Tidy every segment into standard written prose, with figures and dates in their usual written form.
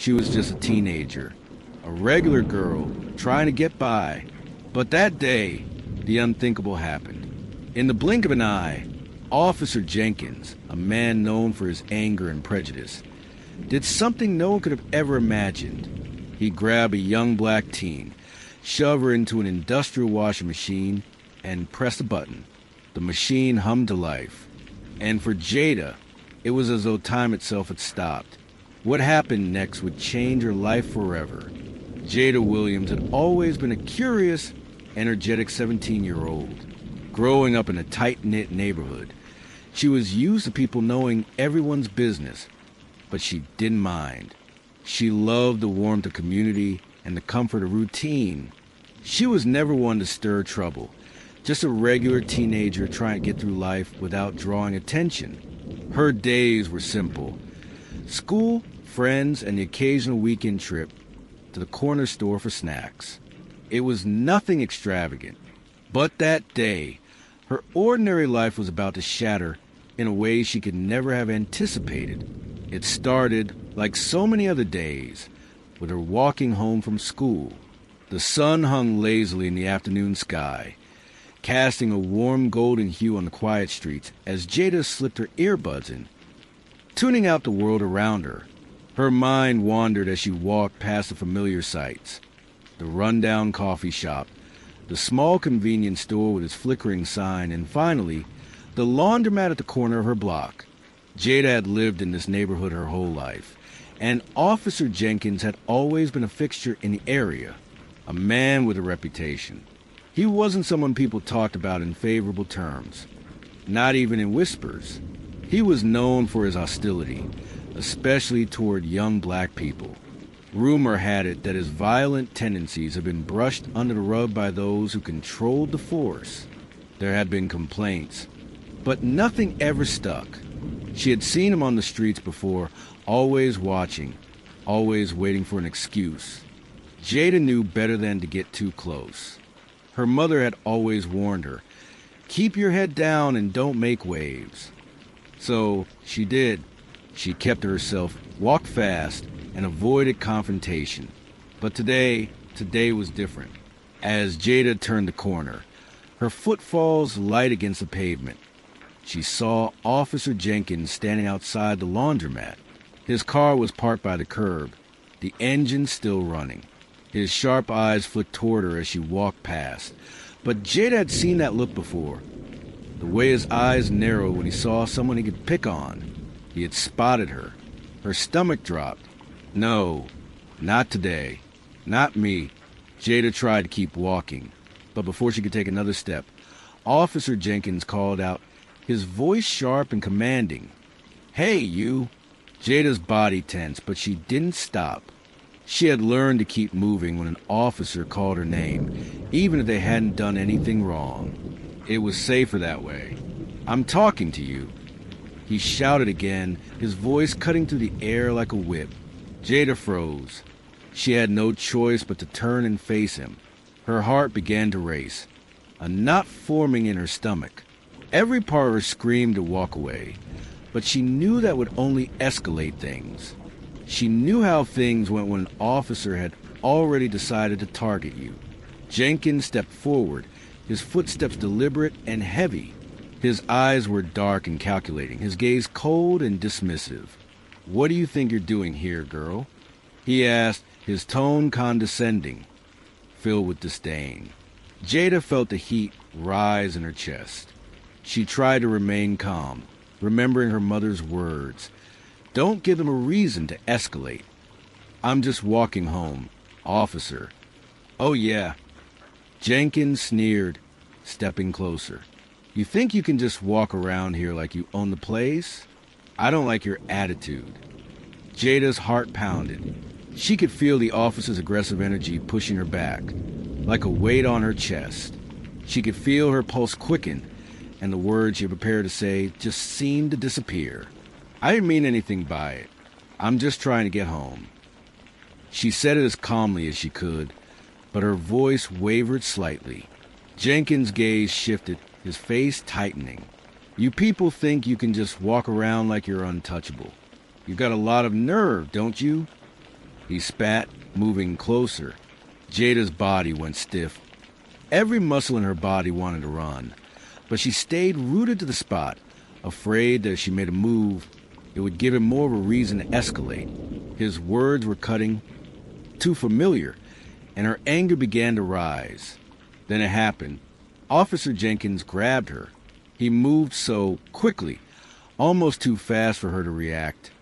She was just a teenager, a regular girl trying to get by. But that day, the unthinkable happened. In the blink of an eye, Officer Jenkins, a man known for his anger and prejudice, did something no one could have ever imagined. He grabbed a young black teen, shoved her into an industrial washing machine, and pressed a button. The machine hummed to life. And for Jada, it was as though time itself had stopped. What happened next would change her life forever. Jada Williams had always been a curious, energetic 17-year-old. Growing up in a tight-knit neighborhood, she was used to people knowing everyone's business, but she didn't mind. She loved the warmth of community and the comfort of routine. She was never one to stir trouble, just a regular teenager trying to get through life without drawing attention. Her days were simple. School, friends, and the occasional weekend trip to the corner store for snacks. It was nothing extravagant. But that day, her ordinary life was about to shatter in a way she could never have anticipated. It started, like so many other days, with her walking home from school. The sun hung lazily in the afternoon sky, casting a warm golden hue on the quiet streets as Jada slipped her earbuds in, tuning out the world around her. Her mind wandered as she walked past the familiar sights. The rundown coffee shop, the small convenience store with its flickering sign, and finally, the laundromat at the corner of her block. Jada had lived in this neighborhood her whole life, and Officer Jenkins had always been a fixture in the area, a man with a reputation. He wasn't someone people talked about in favorable terms, not even in whispers. He was known for his hostility, especially toward young black people. Rumor had it that his violent tendencies had been brushed under the rug by those who controlled the force. There had been complaints, but nothing ever stuck. She had seen him on the streets before, always watching, always waiting for an excuse. Jada knew better than to get too close. Her mother had always warned her, keep your head down and don't make waves. So she did. She kept to herself, walked fast, and avoided confrontation. But today was different. As Jada turned the corner, her footfalls light against the pavement, she saw Officer Jenkins standing outside the laundromat. His car was parked by the curb, the engine still running. His sharp eyes flicked toward her as she walked past. But Jada had seen that look before. The way his eyes narrowed when he saw someone he could pick on. He had spotted her. Her stomach dropped. No, not today. Not me. Jada tried to keep walking. But before she could take another step, Officer Jenkins called out, his voice sharp and commanding. Hey, you! Jada's body tensed, but she didn't stop. She had learned to keep moving when an officer called her name, even if they hadn't done anything wrong. It was safer that way. I'm talking to you. He shouted again, his voice cutting through the air like a whip. Jada froze. She had no choice but to turn and face him. Her heart began to race, a knot forming in her stomach. Every part of her screamed to walk away, but she knew that would only escalate things. She knew how things went when an officer had already decided to target you. Jenkins stepped forward, his footsteps deliberate and heavy. His eyes were dark and calculating, his gaze cold and dismissive. What do you think you're doing here, girl? He asked, his tone condescending, filled with disdain. Jada felt the heat rise in her chest. She tried to remain calm, remembering her mother's words. Don't give them a reason to escalate. I'm just walking home, officer. Oh yeah. Jenkins sneered, stepping closer. You think you can just walk around here like you own the place? I don't like your attitude. Jada's heart pounded. She could feel the officer's aggressive energy pushing her back, like a weight on her chest. She could feel her pulse quicken, and the words she had prepared to say just seemed to disappear. I didn't mean anything by it. I'm just trying to get home. She said it as calmly as she could, but her voice wavered slightly. Jenkins' gaze shifted, his face tightening. You people think you can just walk around like you're untouchable. You got a lot of nerve, don't you? He spat, moving closer. Jada's body went stiff. Every muscle in her body wanted to run, but she stayed rooted to the spot, afraid that if she made a move, it would give him more of a reason to escalate. His words were cutting, too familiar, and her anger began to rise. Then it happened. Officer Jenkins grabbed her. He moved so quickly, almost too fast for her to react.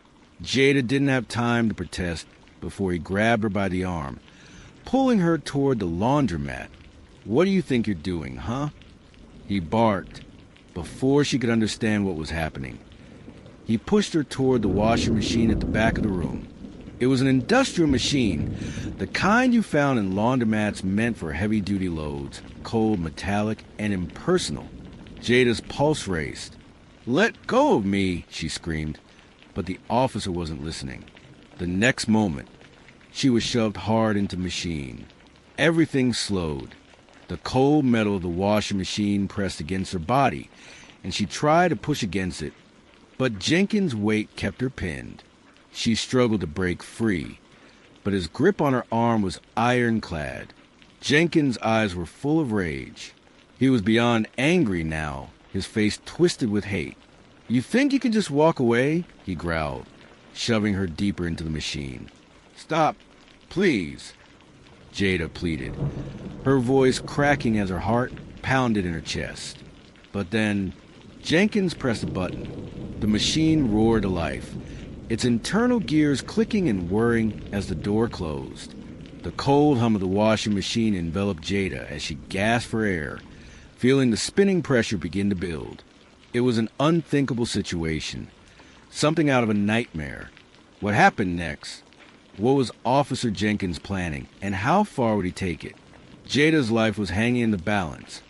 Jada didn't have time to protest before he grabbed her by the arm, pulling her toward the laundromat. "What do you think you're doing, huh?" He barked before she could understand what was happening. He pushed her toward the washing machine at the back of the room. It was an industrial machine, the kind you found in laundromats meant for heavy-duty loads, cold, metallic, and impersonal. Jada's pulse raced. "Let go of me," she screamed, but the officer wasn't listening. The next moment, she was shoved hard into the machine. Everything slowed. The cold metal of the washing machine pressed against her body, and she tried to push against it, but Jenkins' weight kept her pinned. She struggled to break free, but his grip on her arm was ironclad. Jenkins' eyes were full of rage. He was beyond angry now, his face twisted with hate. "You think you can just walk away?" he growled, shoving her deeper into the machine. "Stop, please," Jada pleaded, her voice cracking as her heart pounded in her chest. But then Jenkins pressed a button. The machine roared to life, its internal gears clicking and whirring as the door closed. The cold hum of the washing machine enveloped Jada as she gasped for air, feeling the spinning pressure begin to build. It was an unthinkable situation, something out of a nightmare. What happened next? What was Officer Jenkins planning, and how far would he take it? Jada's life was hanging in the balance.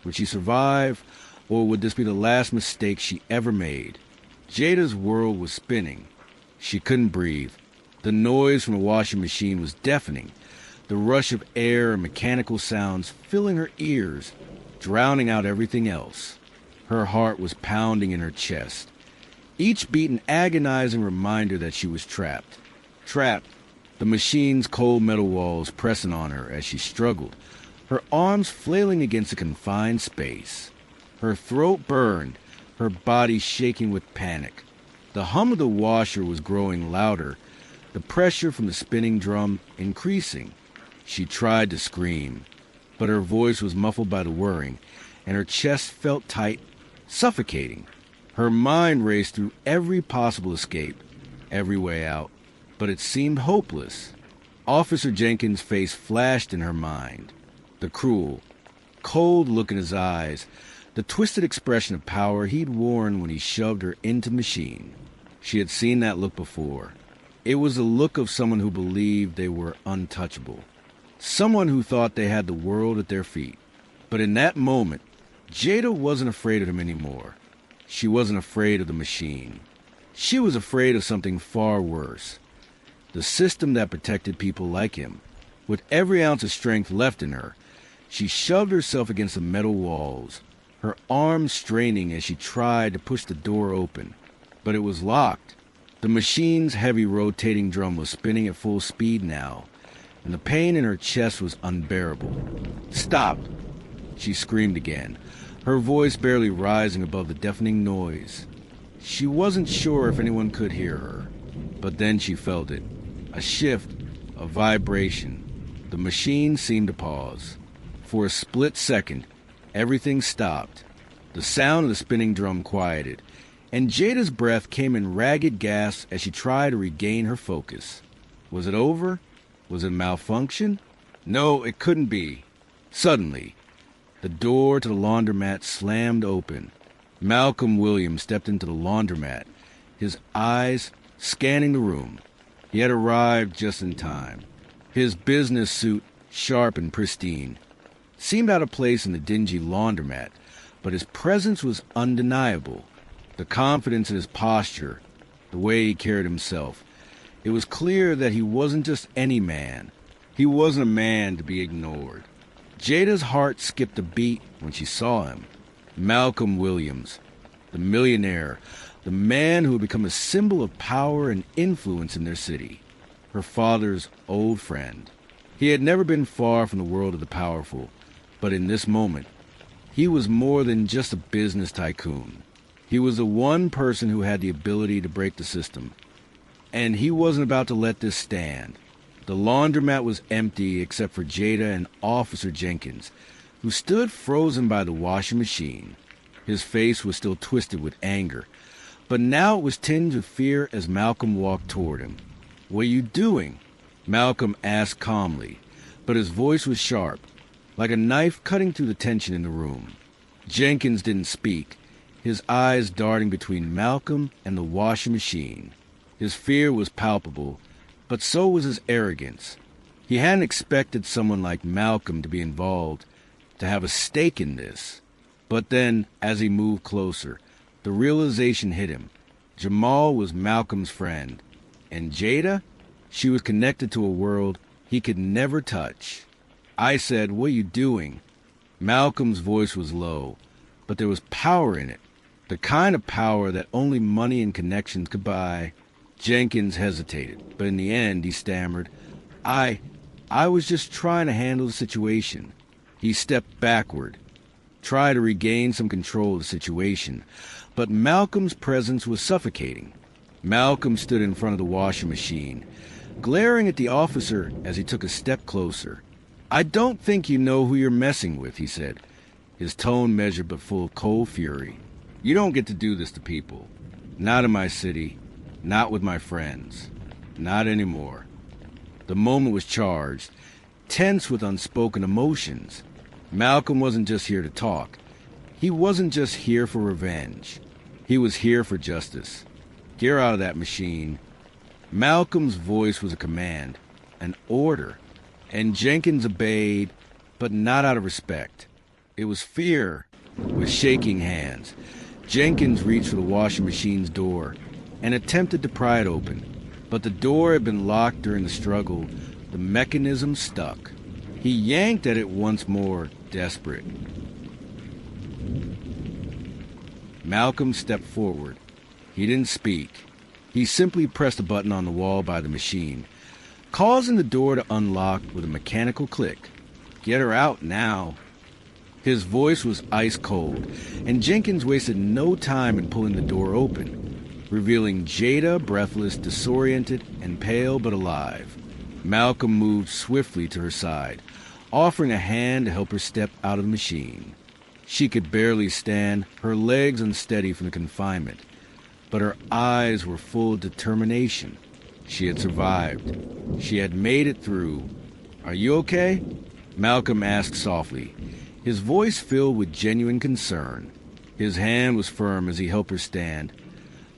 Would she survive, or would this be the last mistake she ever made? Jada's world was spinning. She couldn't breathe. The noise from the washing machine was deafening, the rush of air and mechanical sounds filling her ears, drowning out everything else. Her heart was pounding in her chest, each beat an agonizing reminder that she was trapped. Trapped, the machine's cold metal walls pressing on her as she struggled, her arms flailing against a confined space. Her throat burned, her body shaking with panic. The hum of the washer was growing louder, the pressure from the spinning drum increasing. She tried to scream, but her voice was muffled by the whirring, and her chest felt tight, suffocating. Her mind raced through every possible escape, every way out, but it seemed hopeless. Officer Jenkins' face flashed in her mind. The cruel, cold look in his eyes, the twisted expression of power he'd worn when he shoved her into the machine. She had seen that look before. It was the look of someone who believed they were untouchable, someone who thought they had the world at their feet. But in that moment, Jada wasn't afraid of him anymore. She wasn't afraid of the machine. She was afraid of something far worse. The system that protected people like him. With every ounce of strength left in her, she shoved herself against the metal walls, her arms straining as she tried to push the door open. But it was locked. The machine's heavy rotating drum was spinning at full speed now, and the pain in her chest was unbearable. "Stop!" she screamed again, her voice barely rising above the deafening noise. She wasn't sure if anyone could hear her, but then she felt it. A shift, a vibration. The machine seemed to pause. For a split second, everything stopped. The sound of the spinning drum quieted, and Jada's breath came in ragged gasps as she tried to regain her focus. Was it over? Was it malfunction? No, it couldn't be. Suddenly, the door to the laundromat slammed open. Malcolm Williams stepped into the laundromat, his eyes scanning the room. He had arrived just in time. His business suit, sharp and pristine, seemed out of place in the dingy laundromat, but his presence was undeniable. The confidence in his posture, the way he carried himself. It was clear that he wasn't just any man. He wasn't a man to be ignored. Jada's heart skipped a beat when she saw him. Malcolm Williams, the millionaire, the man who had become a symbol of power and influence in their city. her father's old friend. He had never been far from the world of the powerful, but in this moment, he was more than just a business tycoon. He was the one person who had the ability to break the system, and he wasn't about to let this stand. The laundromat was empty except for Jada and Officer Jenkins, who stood frozen by the washing machine. His face was still twisted with anger, but now it was tinged with fear as Malcolm walked toward him. "What are you doing?" Malcolm asked calmly, but his voice was sharp, like a knife cutting through the tension in the room. Jenkins didn't speak, his eyes darting between Malcolm and the washing machine. His fear was palpable, but so was his arrogance. He hadn't expected someone like Malcolm to be involved, to have a stake in this. But then, as he moved closer, the realization hit him. Jamal was Malcolm's friend, and Jada, she was connected to a world he could never touch. I said, "What are you doing?" Malcolm's voice was low, but there was power in it, the kind of power that only money and connections could buy. Jenkins hesitated, but in the end he stammered, I was just trying to handle the situation." He stepped backward, tried to regain some control of the situation, but Malcolm's presence was suffocating. Malcolm stood in front of the washing machine, glaring at the officer as he took a step closer. "I don't think you know who you're messing with," he said, his tone measured but full of cold fury. "You don't get to do this to people. Not in my city, not with my friends, not anymore." The moment was charged, tense with unspoken emotions. Malcolm wasn't just here to talk. He wasn't just here for revenge. He was here for justice. "Get her out of that machine." Malcolm's voice was a command, an order, and Jenkins obeyed, but not out of respect. It was fear. With shaking hands, Jenkins reached for the washing machine's door and attempted to pry it open, but the door had been locked during the struggle. The mechanism stuck. He yanked at it once more, desperate. Malcolm stepped forward. He didn't speak. He simply pressed a button on the wall by the machine, causing the door to unlock with a mechanical click. "Get her out now." His voice was ice cold, and Jenkins wasted no time in pulling the door open, revealing Jada, breathless, disoriented, and pale but alive. Malcolm moved swiftly to her side, offering a hand to help her step out of the machine. She could barely stand, her legs unsteady from the confinement, but her eyes were full of determination. She had survived. She had made it through. "Are you okay?" Malcolm asked softly, his voice filled with genuine concern. His hand was firm as he helped her stand,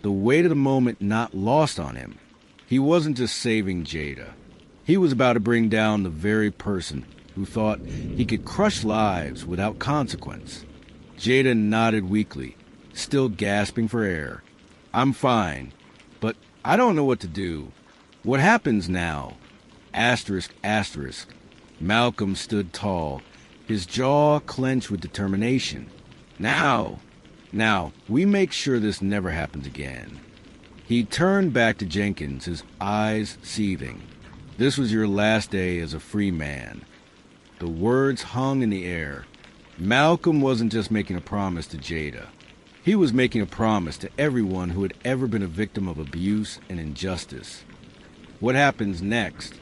the weight of the moment not lost on him. He wasn't just saving Jada. He was about to bring down the very person who thought he could crush lives without consequence. Jada nodded weakly, still gasping for air. "I'm fine, but I don't know what to do. What happens now?" Asterisk, asterisk. Malcolm stood tall, his jaw clenched with determination. Now, we make sure this never happens again." He turned back to Jenkins, his eyes seething. "This was your last day as a free man." The words hung in the air. Malcolm wasn't just making a promise to Jada. He was making a promise to everyone who had ever been a victim of abuse and injustice. What happens next?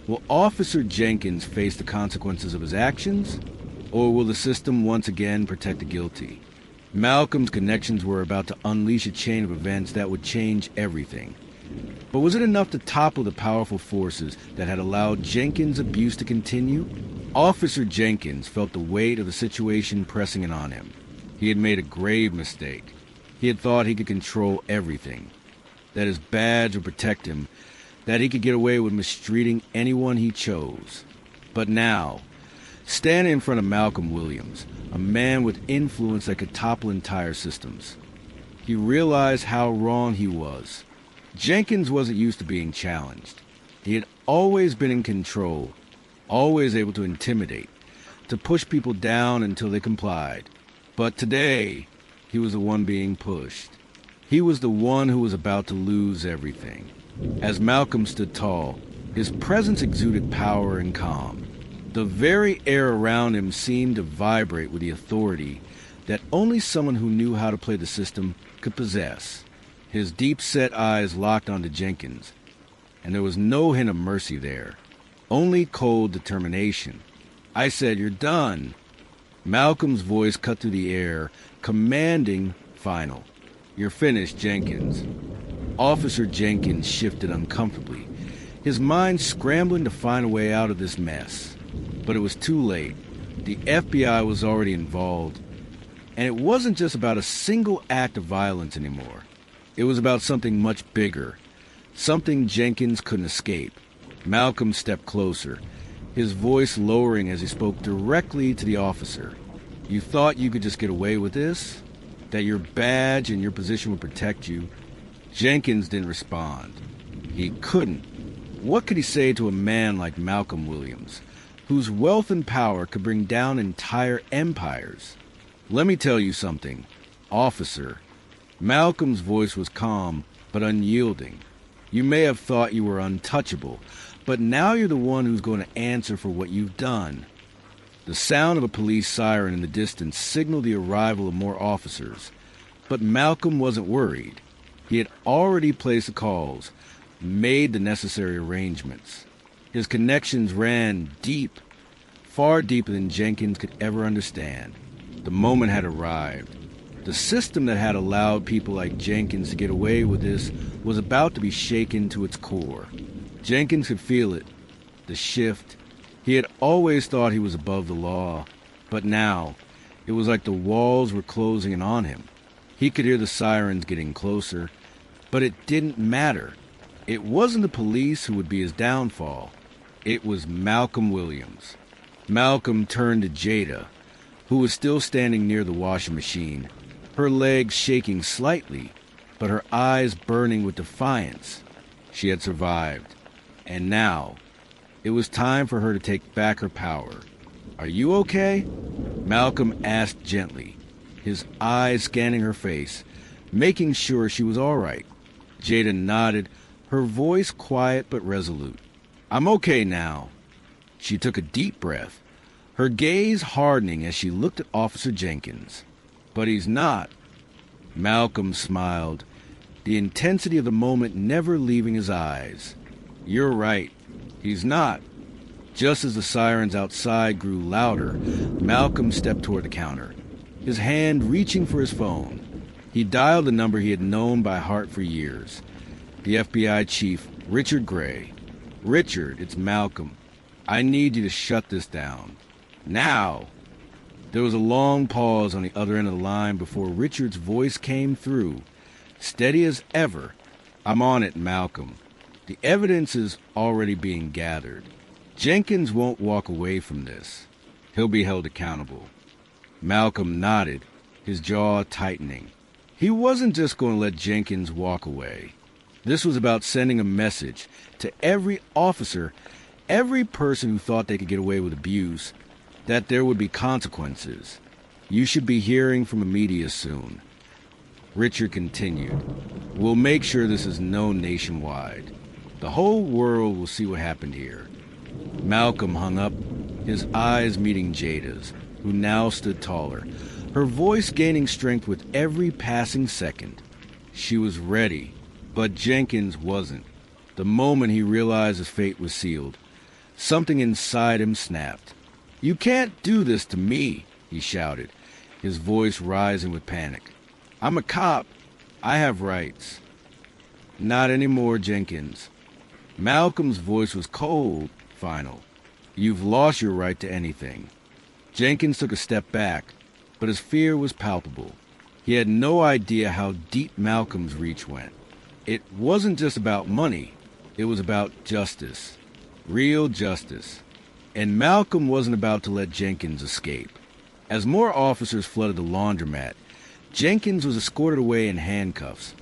Will Officer Jenkins face the consequences of his actions? Or will the system once again protect the guilty? Malcolm's connections were about to unleash a chain of events that would change everything. But was it enough to topple the powerful forces that had allowed Jenkins' abuse to continue? Officer Jenkins felt the weight of the situation pressing in on him. He had made a grave mistake. He had thought he could control everything, that his badge would protect him, that he could get away with mistreating anyone he chose. But now, standing in front of Malcolm Williams, a man with influence that could topple entire systems, he realized how wrong he was. Jenkins wasn't used to being challenged. He had always been in control, always able to intimidate, to push people down until they complied. But today, he was the one being pushed. He was the one who was about to lose everything. As Malcolm stood tall, His presence exuded power and calm. The very air around him seemed to vibrate with the authority that only someone who knew how to play the system could possess. His deep-set eyes locked onto Jenkins, and there was no hint of mercy there, only cold determination. I said, "You're done." Malcolm's voice cut through the air, commanding final. "You're finished, Jenkins." Officer Jenkins shifted uncomfortably, his mind scrambling to find a way out of this mess. But it was too late. The FBI was already involved, and it wasn't just about a single act of violence anymore. It was about something much bigger, something Jenkins couldn't escape. Malcolm stepped closer, his voice lowering as he spoke directly to the officer. "You thought you could just get away with this? That your badge and your position would protect you?" Jenkins didn't respond. He couldn't. What could he say to a man like Malcolm Williams, whose wealth and power could bring down entire empires? "Let me tell you something, officer." Malcolm's voice was calm but unyielding. "You may have thought you were untouchable, but now you're the one who's going to answer for what you've done." The sound of a police siren in the distance signaled the arrival of more officers, but Malcolm wasn't worried. He had already placed the calls, made the necessary arrangements. His connections ran deep, far deeper than Jenkins could ever understand. The moment had arrived. The system that had allowed people like Jenkins to get away with this was about to be shaken to its core. Jenkins could feel it, the shift. He had always thought he was above the law, but now it was like the walls were closing in on him. He could hear the sirens getting closer, but it didn't matter. It wasn't the police who would be his downfall. It was Malcolm Williams. Malcolm turned to Jada, who was still standing near the washing machine, her legs shaking slightly, but her eyes burning with defiance. She had survived, and now it was time for her to take back her power. "Are you okay?" Malcolm asked gently, his eyes scanning her face, making sure she was all right. Jada nodded, her voice quiet but resolute. "I'm okay now." She took a deep breath, her gaze hardening as she looked at Officer Jenkins. "But he's not." Malcolm smiled, the intensity of the moment never leaving his eyes. "You're right. He's not." Just as the sirens outside grew louder, Malcolm stepped toward the counter, his hand reaching for his phone. He dialed the number he had known by heart for years. The FBI chief, Richard Gray. "Richard, it's Malcolm. I need you to shut this down. Now." There was a long pause on the other end of the line before Richard's voice came through, steady as ever. "I'm on it, Malcolm. The evidence is already being gathered. Jenkins won't walk away from this. He'll be held accountable." Malcolm nodded, his jaw tightening. He wasn't just going to let Jenkins walk away. This was about sending a message to every officer, every person who thought they could get away with abuse, that there would be consequences. "You should be hearing from the media soon." Richard continued, "We'll make sure this is known nationwide. The whole world will see what happened here." Malcolm hung up, his eyes meeting Jada's, who now stood taller, her voice gaining strength with every passing second. She was ready, but Jenkins wasn't. The moment he realized his fate was sealed, something inside him snapped. "You can't do this to me," he shouted, his voice rising with panic. "I'm a cop. I have rights." "Not anymore, Jenkins." Malcolm's voice was cold, final. "You've lost your right to anything." Jenkins took a step back, but his fear was palpable. He had no idea how deep Malcolm's reach went. It wasn't just about money. It was about justice. Real justice. And Malcolm wasn't about to let Jenkins escape. As more officers flooded the laundromat, Jenkins was escorted away in handcuffs,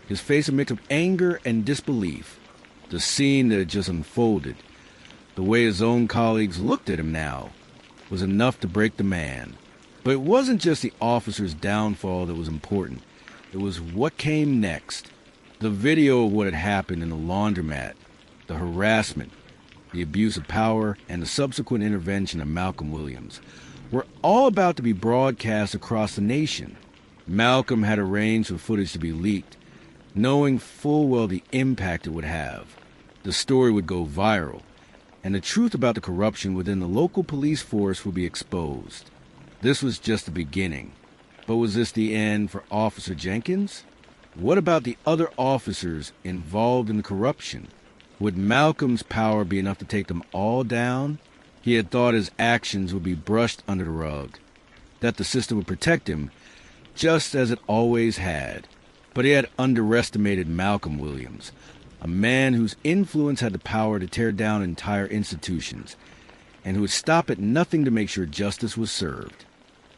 his face a mix of anger and disbelief. The scene that had just unfolded, the way his own colleagues looked at him now, was enough to break the man. But it wasn't just the officer's downfall that was important. It was what came next. The video of what had happened in the laundromat, the harassment, the abuse of power, and the subsequent intervention of Malcolm Williams were all about to be broadcast across the nation. Malcolm had arranged for footage to be leaked, knowing full well the impact it would have. The story would go viral, and the truth about the corruption within the local police force would be exposed. This was just the beginning. But was this the end for Officer Jenkins? What about the other officers involved in the corruption? Would Malcolm's power be enough to take them all down? He had thought his actions would be brushed under the rug, that the system would protect him, just as it always had. But he had underestimated Malcolm Williams, a man whose influence had the power to tear down entire institutions, and who would stop at nothing to make sure justice was served.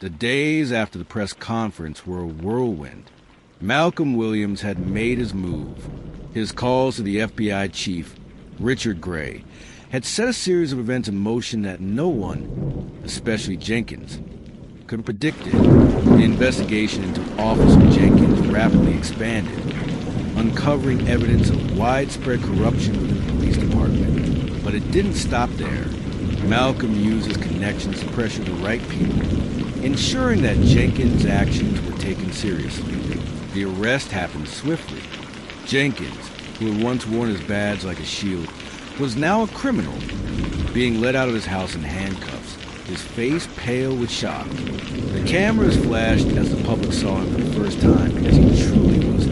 The days after the press conference were a whirlwind. Malcolm Williams had made his move. His calls to the FBI chief, Richard Gray, had set a series of events in motion that no one, especially Jenkins, could have predicted. The investigation into Officer Jenkins rapidly expanded, uncovering evidence of widespread corruption within the police department. But it didn't stop there. Malcolm used his connections to pressure the right people, ensuring that Jenkins' actions were taken seriously. The arrest happened swiftly. Jenkins, who had once worn his badge like a shield, was now a criminal, being led out of his house in handcuffs, his face pale with shock. The cameras flashed as the public saw him for the first time as he truly was,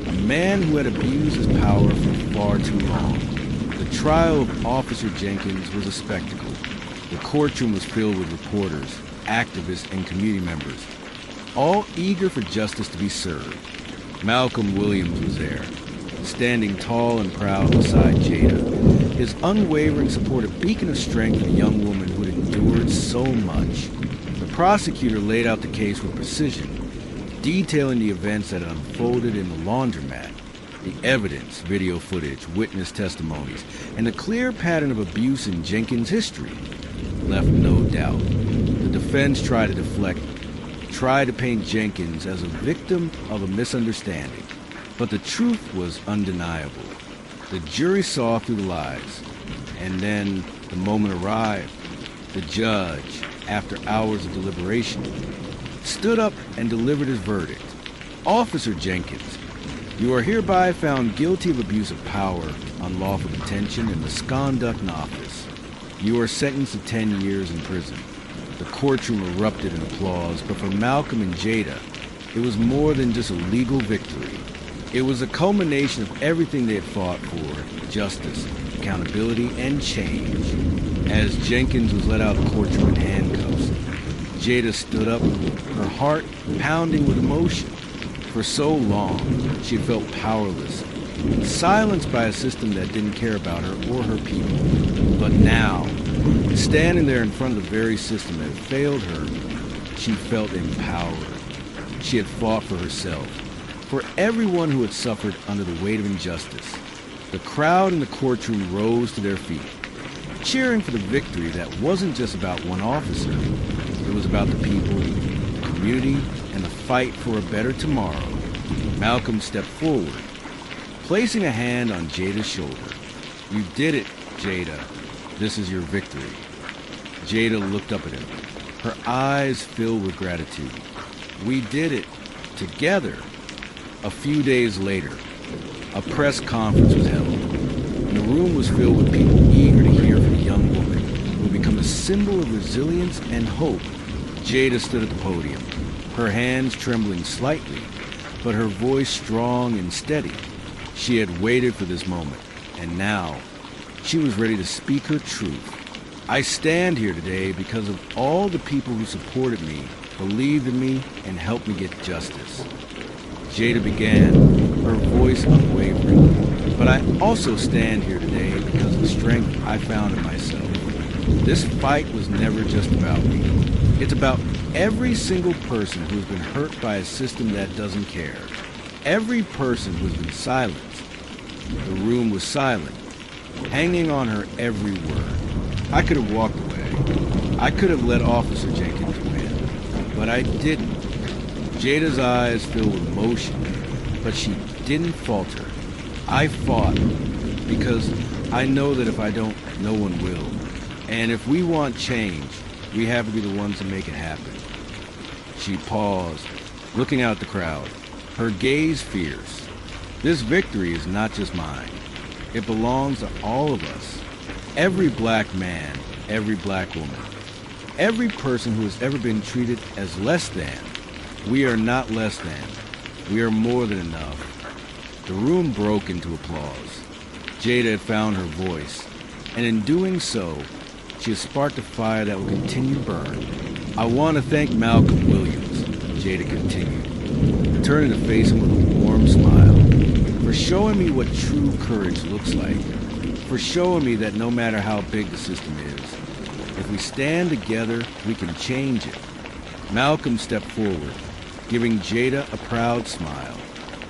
a man who had abused his power for far too long. The trial of Officer Jenkins was a spectacle. The courtroom was filled with reporters, activists, and community members, all eager for justice to be served. Malcolm Williams was there, standing tall and proud beside Jada, his unwavering support a beacon of strength for a young woman who had endured so much. The prosecutor laid out the case with precision, detailing the events that had unfolded in the laundromat, the evidence, video footage, witness testimonies, and the clear pattern of abuse in Jenkins' history left no doubt. The defense tried to deflect, tried to paint Jenkins as a victim of a misunderstanding, but the truth was undeniable. The jury saw through the lies, and then the moment arrived. The judge, after hours of deliberation, stood up and delivered his verdict. Officer Jenkins, you are hereby found guilty of abuse of power, unlawful detention, and misconduct in office. You are sentenced to 10 years in prison. The courtroom erupted in applause, but for Malcolm and Jada, it was more than just a legal victory. It was a culmination of everything they had fought for: justice, accountability, and change. As Jenkins was let out of the courtroom in handcuffs, Jada stood up, her heart pounding with emotion. For so long, she had felt powerless, silenced by a system that didn't care about her or her people. But now, standing there in front of the very system that had failed her, she felt empowered. She had fought for herself, for everyone who had suffered under the weight of injustice. The crowd in the courtroom rose to their feet, cheering for the victory that wasn't just about one officer. It was about the people, the community, and the fight for a better tomorrow. Malcolm stepped forward, placing a hand on Jada's shoulder. You did it, Jada. This is your victory. Jada looked up at him, her eyes filled with gratitude. We did it, together. A few days later, a press conference was held, and the room was filled with people eager to hear from the young woman who had become a symbol of resilience and hope. Jada stood at the podium, her hands trembling slightly, but her voice strong and steady. She had waited for this moment, and now she was ready to speak her truth. I stand here today because of all the people who supported me, believed in me, and helped me get justice. Jada began, her voice unwavering. But I also stand here today because of the strength I found in myself. This fight was never just about me. It's about every single person who's been hurt by a system that doesn't care. Every person who's been silenced. The room was silent, hanging on her every word. I could have walked away. I could have let Officer Jenkins win, but I didn't. Jada's eyes filled with emotion, but she didn't falter. I fought because I know that if I don't, no one will. And if we want change, we have to be the ones to make it happen. She paused, looking out at the crowd, her gaze fierce. This victory is not just mine. It belongs to all of us. Every black man, every black woman, every person who has ever been treated as less than. We are not less than. We are more than enough. The room broke into applause. Jada had found her voice, and in doing so, she has sparked a fire that will continue to burn. I want to thank Malcolm Williams, Jada continued, turning to face him with a warm smile, for showing me what true courage looks like, for showing me that no matter how big the system is, if we stand together, we can change it. Malcolm stepped forward, giving Jada a proud smile.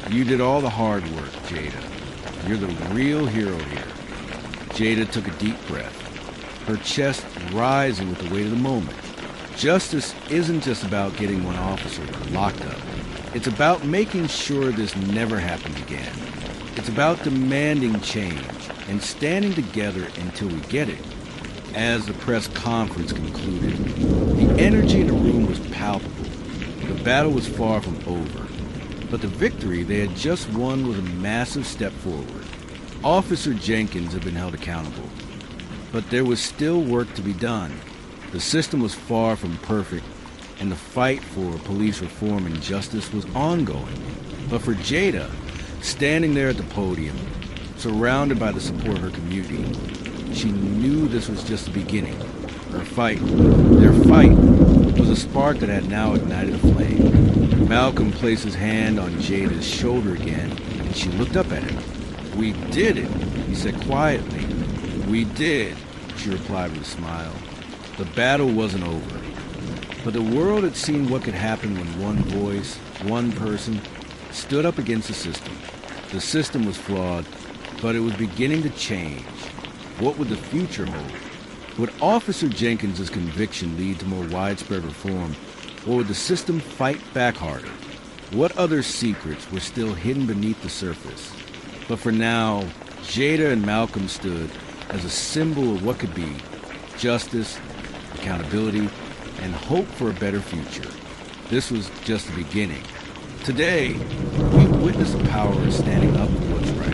You did all the hard work, Jada. You're the real hero here. Jada took a deep breath, her chest rising with the weight of the moment. Justice isn't just about getting one officer locked up. It's about making sure this never happens again. It's about demanding change and standing together until we get it. As the press conference concluded, the energy in the room was palpable. The battle was far from over, but the victory they had just won was a massive step forward. Officer Jenkins had been held accountable, but there was still work to be done. The system was far from perfect, and the fight for police reform and justice was ongoing. But for Jada, standing there at the podium, surrounded by the support of her community, she knew this was just the beginning. Her fight, their fight, was a spark that had now ignited a flame. Malcolm placed his hand on Jada's shoulder again, and she looked up at him. We did it, he said quietly. We did, she replied with a smile. The battle wasn't over, but the world had seen what could happen when one voice, one person, stood up against the system. The system was flawed, but it was beginning to change. What would the future hold? Would Officer Jenkins' conviction lead to more widespread reform, or would the system fight back harder? What other secrets were still hidden beneath the surface? But for now, Jada and Malcolm stood as a symbol of what could be: justice, accountability, and hope for a better future. This was just the beginning. Today, we witness the power of standing up for what's right.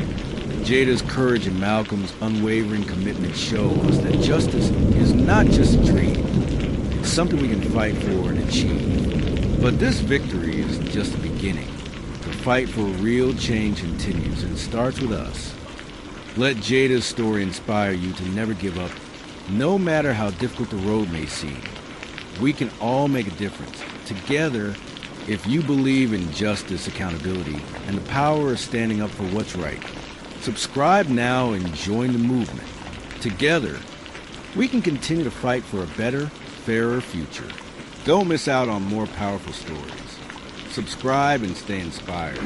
Jada's courage and Malcolm's unwavering commitment show us that justice is not just a dream. It's something we can fight for and achieve. But this victory is just the beginning. The fight for real change continues, and it starts with us. Let Jada's story inspire you to never give up, no matter how difficult the road may seem. We can all make a difference. Together, if you believe in justice, accountability, and the power of standing up for what's right, subscribe now and join the movement. Together, we can continue to fight for a better, fairer future. Don't miss out on more powerful stories. Subscribe and stay inspired.